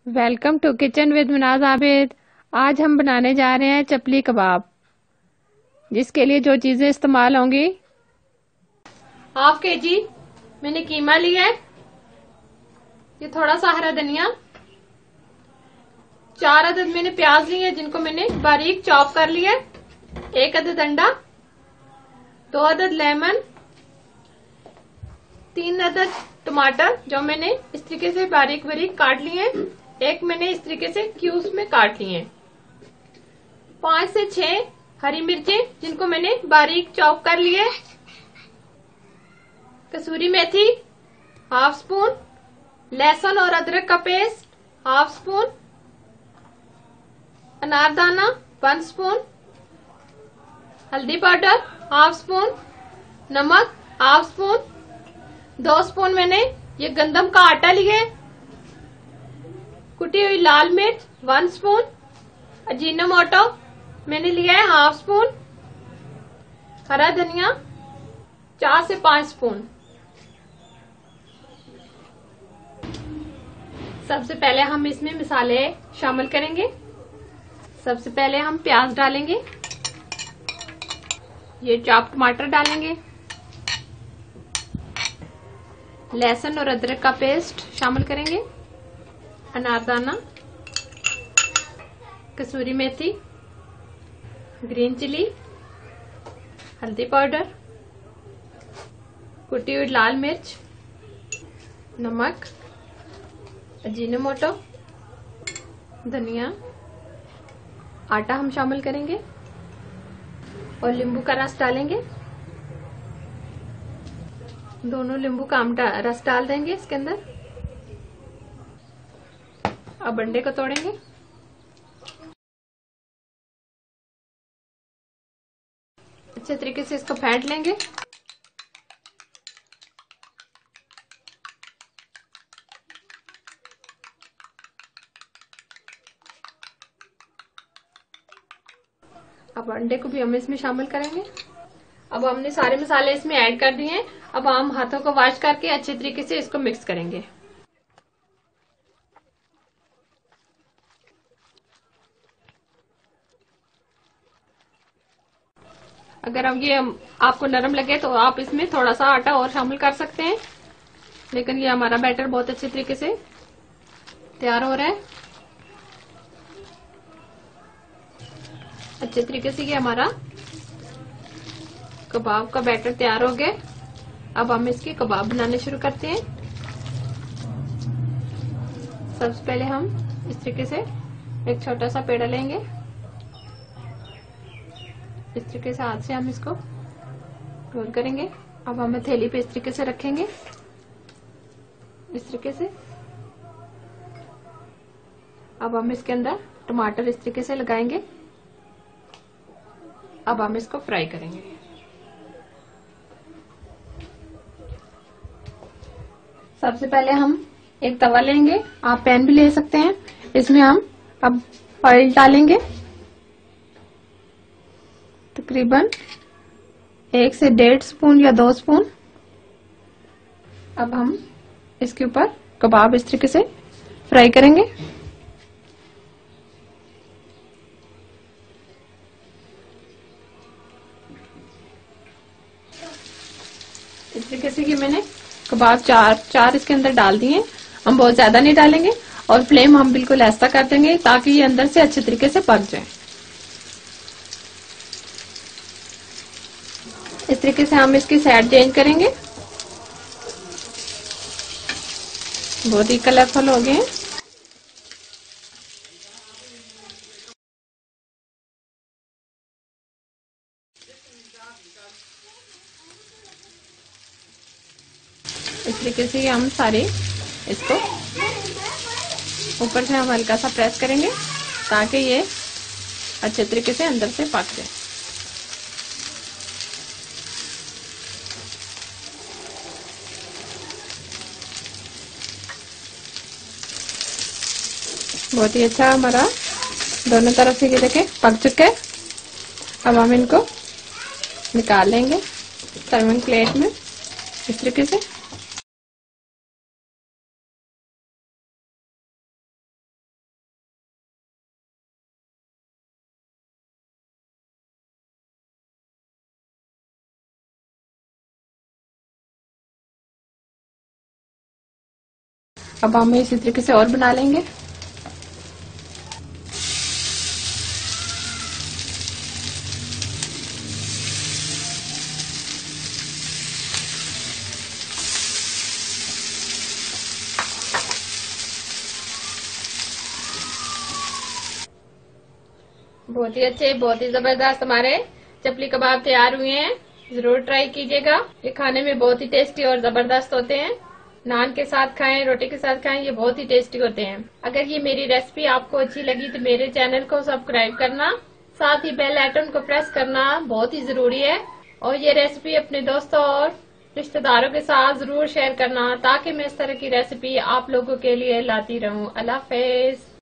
Welcome to kitchen with Munaz Abid. आज हम बनाने जा रहे हैं चपली कबाब, जिसके लिए जो चीजें इस्तेमाल होंगी। हाफ के जी मैंने कीमा लिया है, ये थोड़ा सा हरा धनिया, 4 अदद मैंने प्याज लिए जिनको मैंने बारीक चॉप कर लिया है, 1 अदद अंडा, 2 अदद लेमन, 3 अदद टमाटर जो मैंने इस तरीके से बारीक बारीक काट लिए हैं, एक मैंने इस तरीके से क्यूब्स में काट लिए हैं, 5 से 6 हरी मिर्चें जिनको मैंने बारीक चॉप कर लिए, कसूरी मेथी हाफ स्पून, लहसुन और अदरक का पेस्ट हाफ स्पून, अनारदाना 1 स्पून, हल्दी पाउडर हाफ स्पून, नमक हाफ स्पून, 2 स्पून मैंने ये गंदम का आटा लिया, कुटी हुई लाल मिर्च 1 स्पून, अजीनोमोटो मैंने लिया है हाफ स्पून, हरा धनिया 4 से 5 स्पून। सबसे पहले हम इसमें मसाले शामिल करेंगे। सबसे पहले हम प्याज डालेंगे, ये चॉप टमाटर डालेंगे, लहसुन और अदरक का पेस्ट शामिल करेंगे, अनारदाना, कसूरी मेथी, ग्रीन चिली, हल्दी पाउडर, कुटी हुई लाल मिर्च, नमक, अजीनोमोटो, धनिया, आटा हम शामिल करेंगे और नींबू का रस डालेंगे। दोनों नींबू का हम रस डाल देंगे इसके अंदर। अब अंडे को तोड़ेंगे, अच्छे तरीके से इसको फेंट लेंगे। अब अंडे को भी हम इसमें शामिल करेंगे। अब हमने सारे मसाले इसमें ऐड कर दिए हैं। अब हम हाथों को वॉश करके अच्छे तरीके से इसको मिक्स करेंगे। अगर अब ये आपको नरम लगे तो आप इसमें थोड़ा सा आटा और शामिल कर सकते हैं, लेकिन ये हमारा बैटर बहुत अच्छे तरीके से तैयार हो रहा है। अच्छे तरीके से ये हमारा कबाब का बैटर तैयार हो गया। अब हम इसके कबाब बनाने शुरू करते हैं। सबसे पहले हम इस तरीके से एक छोटा सा पेड़ा लेंगे, इस तरीके से हाथ से हम इसको रोल करेंगे। अब हम थैली पे इस तरीके से रखेंगे, इस तरीके से। अब हम इसके अंदर टमाटर इस तरीके से लगाएंगे। अब हम इसको फ्राई करेंगे। सबसे पहले हम एक तवा लेंगे, आप पैन भी ले सकते हैं। इसमें हम अब ऑयल डालेंगे, तकरीबन 1 से 1.5 स्पून या 2 स्पून। अब हम इसके ऊपर कबाब इस तरीके से फ्राई करेंगे। इस तरीके से कि मैंने कबाब चार इसके अंदर डाल दिए। हम बहुत ज्यादा नहीं डालेंगे और फ्लेम हम बिल्कुल ऐसा कर देंगे ताकि ये अंदर से अच्छे तरीके से पक जाए। इस तरीके से हम इसकी साइड चेंज करेंगे। बहुत ही कलरफुल हो गए हैं। इस तरीके से हम सारे इसको ऊपर से हम हल्का सा प्रेस करेंगे ताकि ये अच्छे तरीके से अंदर से पक जाए। बहुत ही अच्छा हमारा दोनों तरफ से ये देखें पक चुके हैं। अब हम इनको निकाल लेंगे सर्विंग प्लेट में इस तरीके से। अब हम इसी तरीके से और बना लेंगे। बहुत ही अच्छे, बहुत ही जबरदस्त हमारे चपली कबाब तैयार हुए हैं। जरूर ट्राई कीजिएगा। ये खाने में बहुत ही टेस्टी और जबरदस्त होते हैं। नान के साथ खाएं, रोटी के साथ खाएं, ये बहुत ही टेस्टी होते हैं। अगर ये मेरी रेसिपी आपको अच्छी लगी तो मेरे चैनल को सब्सक्राइब करना, साथ ही बेल आइकन को प्रेस करना बहुत ही जरूरी है। और ये रेसिपी अपने दोस्तों और रिश्तेदारों के साथ जरूर शेयर करना, ताकि मैं इस तरह की रेसिपी आप लोगों के लिए लाती रहूं। अल्लाह हाफिज।